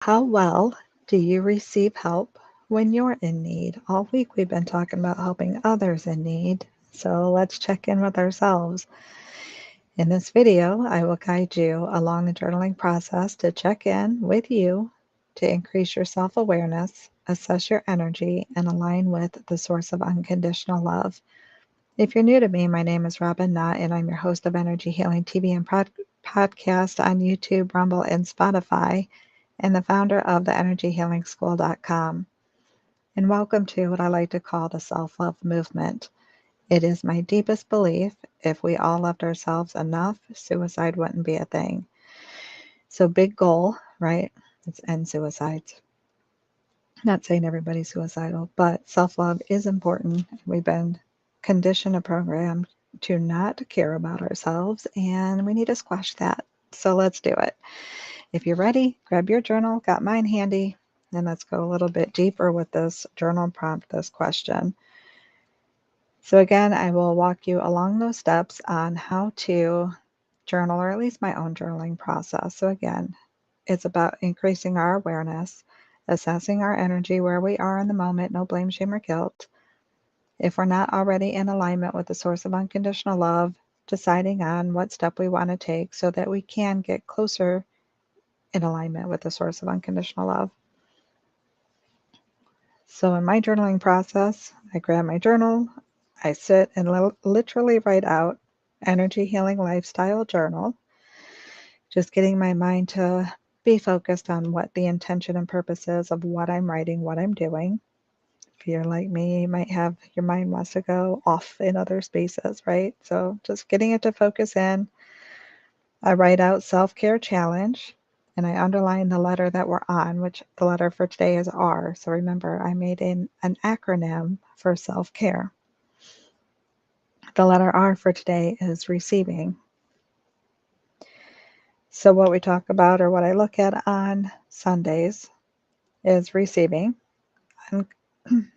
How well do you receive help when you're in need? All week we've been talking about helping others in need, so let's check in with ourselves. In this video, I will guide you along the journaling process to check in with you to increase your self awareness, assess your energy, and align with the source of unconditional love. If you're new to me, my name is Robin Knott, and I'm your host of Energy Healing TV and podcast on YouTube, Rumble, and Spotify, and the founder of the energyhealingschool.com. And welcome to what I like to call the self-love movement. It is my deepest belief if we all loved ourselves enough, suicide wouldn't be a thing. So big goal, right? It's end suicides. Not saying everybody's suicidal, but self-love is important. We've been conditioned and programmed to not care about ourselves, and we need to squash that. So let's do it. If you're ready, grab your journal, got mine handy, and let's go a little bit deeper with this journal prompt, this question. So again, I will walk you along those steps on how to journal, or at least my own journaling process. So again, it's about increasing our awareness, assessing our energy, where we are in the moment, no blame, shame, or guilt. If we're not already in alignment with the source of unconditional love, deciding on what step we want to take so that we can get closer in alignment with the source of unconditional love. So in my journaling process, I grab my journal, I sit and literally write out Energy Healing Lifestyle Journal, just getting my mind to be focused on what the intention and purpose is of what I'm writing, what I'm doing. If you're like me, you might have your mind wants to go off in other spaces, right? So just getting it to focus in. I write out self-care challenge, and I underline the letter that we're on, which the letter for today is R. So remember, I made an acronym for self-care. The letter R for today is receiving. So what we talk about, or what I look at on Sundays, is receiving,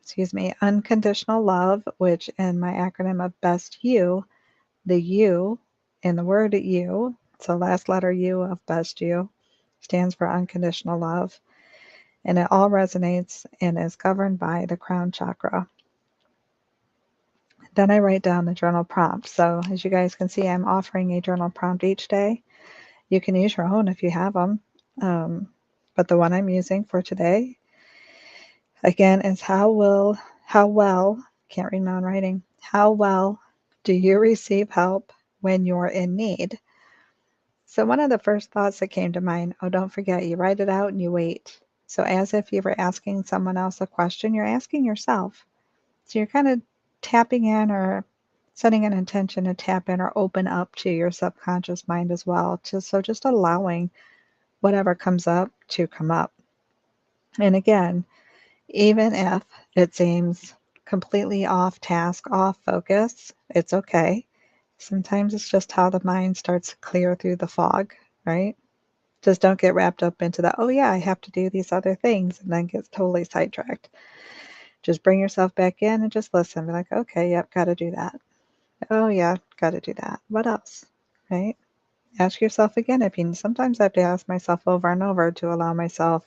excuse me, unconditional love, which in my acronym of BEST You, the U in the word you, so last letter U of BEST You, stands for unconditional love. And it all resonates and is governed by the Crown Chakra. Then I write down the journal prompt. So as you guys can see, I'm offering a journal prompt each day. You can use your own if you have them. But the one I'm using for today, again, is how well, can't read my own writing, how well do you receive help when you're in need? So one of the first thoughts that came to mind, oh, don't forget, you write it out and you wait. So as if you were asking someone else a question, you're asking yourself. So you're kind of tapping in, or setting an intention to tap in or open up to your subconscious mind as well. Just allowing whatever comes up to come up. And again, even if it seems completely off task, off focus, it's okay. Sometimes it's just how the mind starts to clear through the fog, right? Just don't get wrapped up into the, oh yeah, I have to do these other things, and then get totally sidetracked. Just bring yourself back in and just listen. Be like, okay, yep, got to do that. Oh yeah, got to do that. What else? Right? Ask yourself again if you, sometimes I have to ask myself over and over to allow myself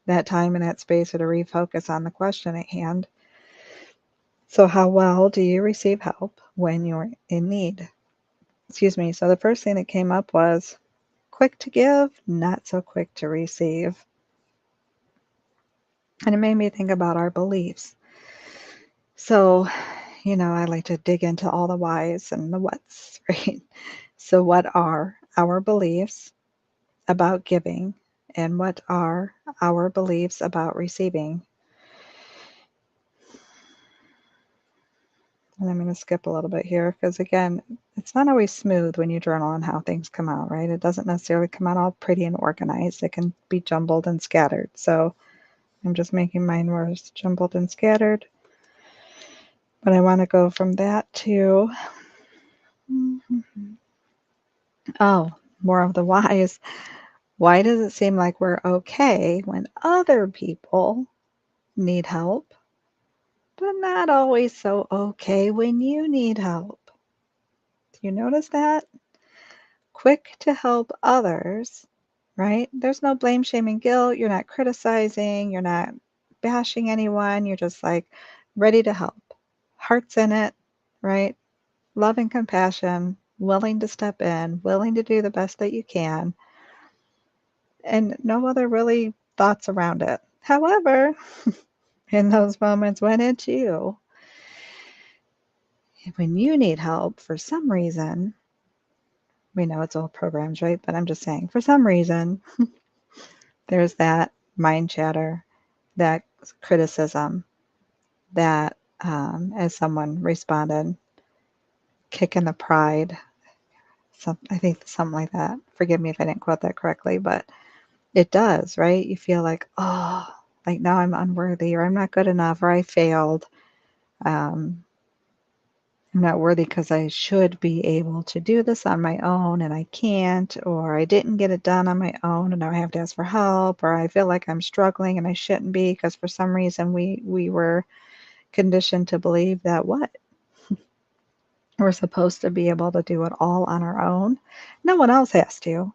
that time and that space, or to refocus on the question at hand. So how well do you receive help when you're in need? Excuse me. So the first thing that came up was quick to give, not so quick to receive. And it made me think about our beliefs. So, I like to dig into all the whys and the whats, right? So what are our beliefs about giving, and what are our beliefs about receiving? And I'm going to skip a little bit here because, again, it's not always smooth when you journal on how things come out, right? It doesn't necessarily come out all pretty and organized. It can be jumbled and scattered. So I'm just making mine worse, jumbled and scattered. But I want to go from that to, oh, more of the whys. Why does it seem like we're okay when other people need help, but not always so okay when you need help? Do you notice that? Quick to help others, right? There's no blame, shame, and guilt. You're not criticizing. You're not bashing anyone. You're just like ready to help. Heart's in it, right? Love and compassion, willing to step in, willing to do the best that you can, and no other really thoughts around it. However, in those moments when it's you, when you need help for some reason, we know it's all programs, right? But I'm just saying, for some reason, there's that mind chatter, that criticism, that, as someone responded, kick in the pride. I think something like that. Forgive me if I didn't quote that correctly, but it does, right? You feel like, oh, like now I'm unworthy, or I'm not good enough, or I failed. Um, I'm not worthy because I should be able to do this on my own and I can't, or I didn't get it done on my own and now I have to ask for help, or I feel like I'm struggling and I shouldn't be because for some reason we were conditioned to believe that what? We're supposed to be able to do it all on our own. No one else has to.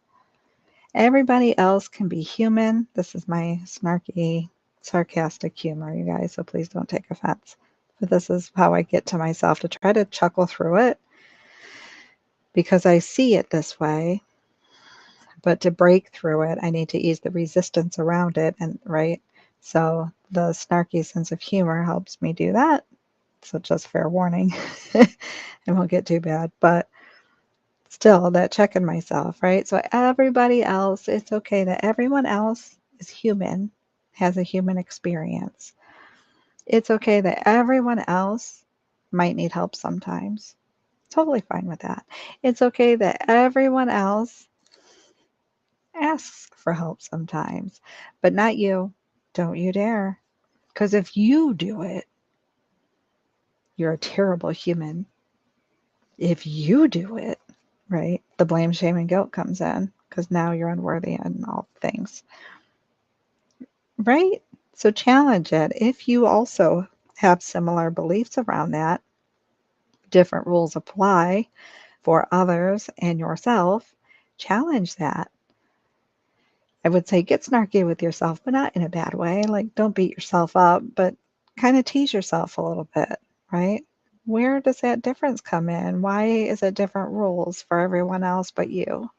Everybody else can be human. This is my snarky, sarcastic humor, you guys, so please don't take offense. But this is how I get to myself to try to chuckle through it because I see it this way. But to break through it, I need to ease the resistance around it, and right? So the snarky sense of humor helps me do that. So just fair warning. I won't get too bad, but still that checking myself, right? So everybody else, it's okay that everyone else is human, has a human experience. It's okay that everyone else might need help sometimes. Totally fine with that. It's okay that everyone else asks for help sometimes, but not you. Don't you dare. Because if you do it, you're a terrible human. If you do it, right, the blame, shame, and guilt comes in because now you're unworthy in all things, right? So challenge it. If you also have similar beliefs around that, different rules apply for others and yourself, challenge that. I would say get snarky with yourself, but not in a bad way. Like, don't beat yourself up, but kind of tease yourself a little bit, right? Where does that difference come in? Why is it different rules for everyone else but you?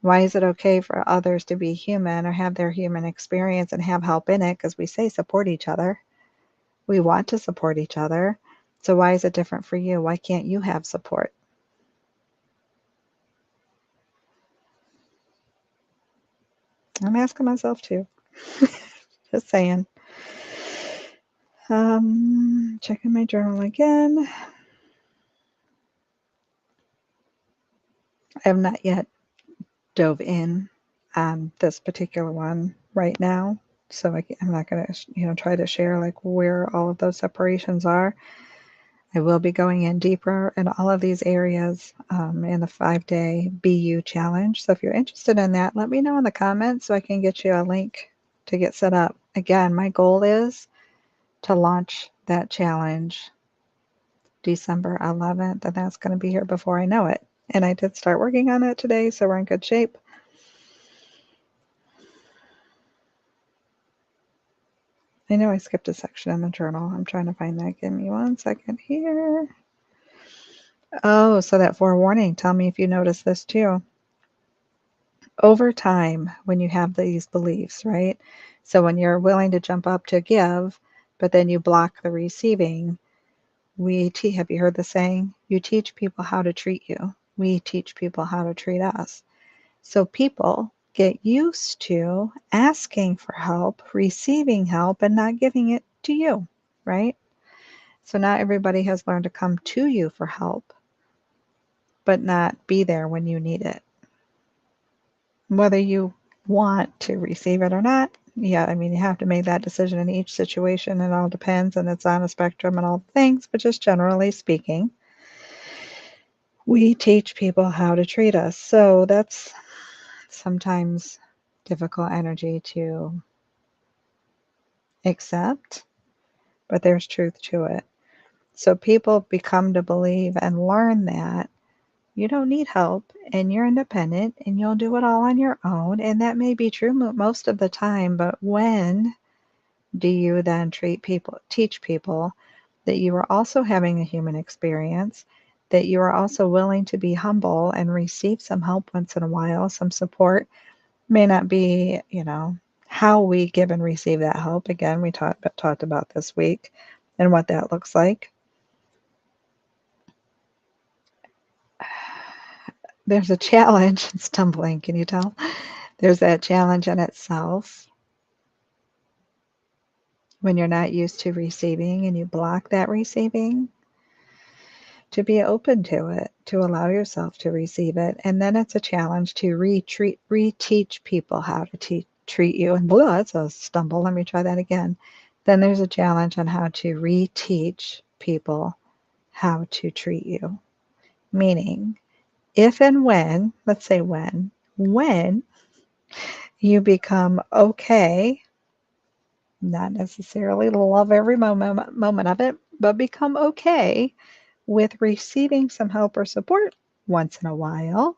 Why is it okay for others to be human or have their human experience and have help in it? Because we say support each other. We want to support each other. So why is it different for you? Why can't you have support? I'm asking myself too. Just saying. Checking my journal again. I have not yet dove in on this particular one right now. So I'm not going to, try to share like where all of those separations are. I will be going in deeper in all of these areas in the 5-day BU challenge. So if you're interested in that, let me know in the comments so I can get you a link to get set up. Again, my goal is to launch that challenge December 11th, and that's going to be here before I know it. And I did start working on it today, so we're in good shape. I know I skipped a section in the journal. I'm trying to find that. Give me 1 second here. Oh, so that forewarning. Tell me if you notice this too. Over time, when you have these beliefs, right? So when you're willing to jump up to give, but then you block the receiving, have you heard the saying? You teach people how to treat you. We teach people how to treat us. So people get used to asking for help, receiving help, and not giving it to you, right? So not everybody has learned to come to you for help, but not be there when you need it. Whether you want to receive it or not, yeah, I mean, you have to make that decision in each situation. It all depends, and it's on a spectrum and all things, but just generally speaking, we teach people how to treat us. So that's sometimes difficult energy to accept, but there's truth to it. So people become to believe and learn that You don't need help, and you're independent, and you'll do it all on your own. And that may be true most of the time, but when do you then teach people that you are also having a human experience, that you are also willing to be humble and receive some help once in a while, some support? May not be, how we give and receive that help. Again, we talked about this week and what that looks like. There's a challenge. It's tumbling, can you tell? There's that challenge in itself when you're not used to receiving and you block that receiving, to be open to it, to allow yourself to receive it. And then it's a challenge to reteach people how to treat you. And blah, that's a stumble. Let me try that again. Then there's a challenge on how to reteach people how to treat you. Meaning, if and when, let's say when you become okay, not necessarily love every moment of it, but become okay with receiving some help or support once in a while,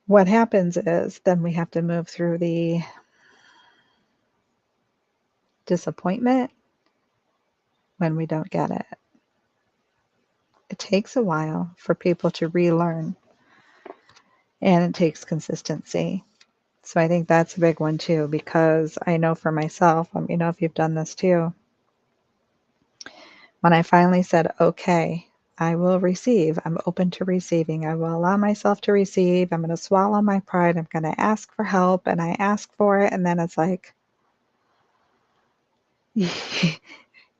what happens is then we have to move through the disappointment when we don't get it. It takes a while for people to relearn, and it takes consistency. So I think that's a big one too, because I know for myself, if you've done this too, when I finally said, okay, I will receive, I'm open to receiving, I will allow myself to receive, I'm going to swallow my pride, I'm going to ask for help, and I ask for it, and then it's like,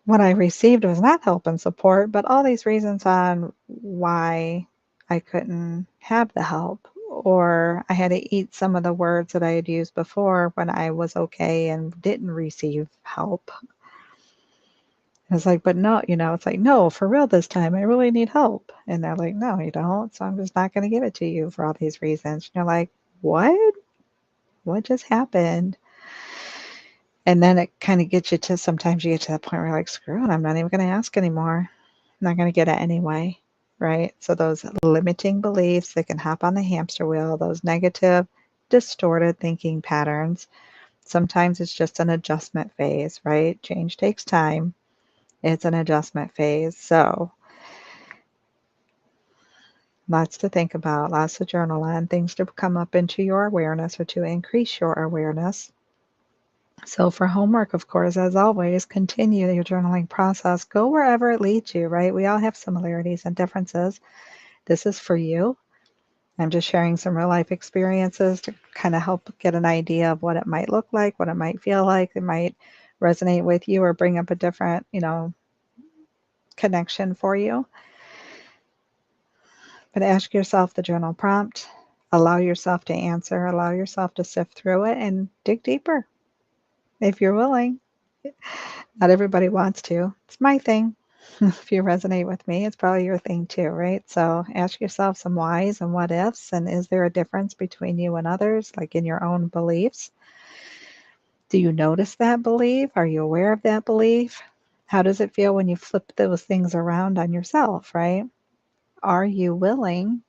what I received was not help and support, but all these reasons on why I couldn't have the help, or I had to eat some of the words that I had used before when I was okay and didn't receive help. It's like, but no, it's like, no, for real this time, I really need help. And they're like, no, you don't. So I'm just not going to give it to you for all these reasons. And you're like, what? What just happened? And then it kind of gets you to, sometimes you get to the point where you're like, screw it, I'm not even going to ask anymore. I'm not going to get it anyway, right? So those limiting beliefs that can hop on the hamster wheel, those negative, distorted thinking patterns, sometimes it's just an adjustment phase, right? Change takes time. It's an adjustment phase. So lots to think about, lots to journal on, things to come up into your awareness or to increase your awareness. So for homework, of course, as always, continue your journaling process. Go wherever it leads you, right? We all have similarities and differences. This is for you. I'm just sharing some real life experiences to kind of help get an idea of what it might look like, what it might feel like. It might resonate with you or bring up a different, connection for you. But ask yourself the journal prompt. Allow yourself to answer. Allow yourself to sift through it and dig deeper if you're willing. Not everybody wants to. It's my thing. If you resonate with me, it's probably your thing too, right? So ask yourself some whys and what ifs, and is there a difference between you and others, like in your own beliefs? Do you notice that belief? Are you aware of that belief? How does it feel when you flip those things around on yourself, right? Are you willing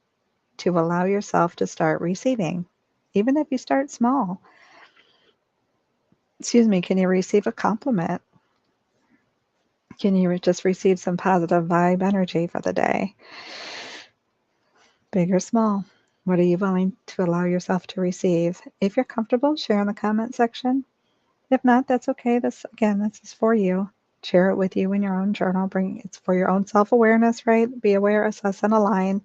to allow yourself to start receiving? Even if you start small. Excuse me, can you receive a compliment? Can you just receive some positive vibe energy for the day? Big or small? What are you willing to allow yourself to receive? If you're comfortable, share in the comment section. If not, that's okay. This is for you. Share it with you in your own journal. It's for your own self-awareness, right? Be aware, assess, and align.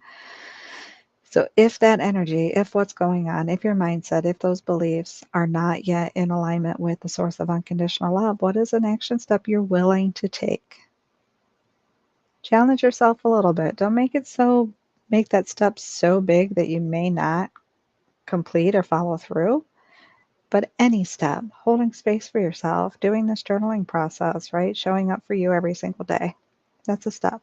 So if that energy, if what's going on, if your mindset, if those beliefs are not yet in alignment with the source of unconditional love, what is an action step you're willing to take? Challenge yourself a little bit. Don't make that step so big that you may not complete or follow through. But any step, holding space for yourself, doing this journaling process, right? Showing up for you every single day. That's a step.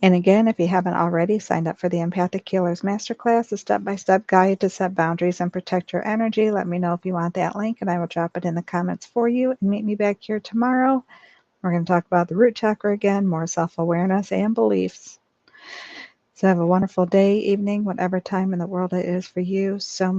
And again, if you haven't already signed up for the Empathic Healers Masterclass, a step-by-step guide to set boundaries and protect your energy, let me know if you want that link and I will drop it in the comments for you. And meet me back here tomorrow. We're going to talk about the root chakra again, more self-awareness and beliefs. So have a wonderful day, evening, whatever time in the world it is for you. So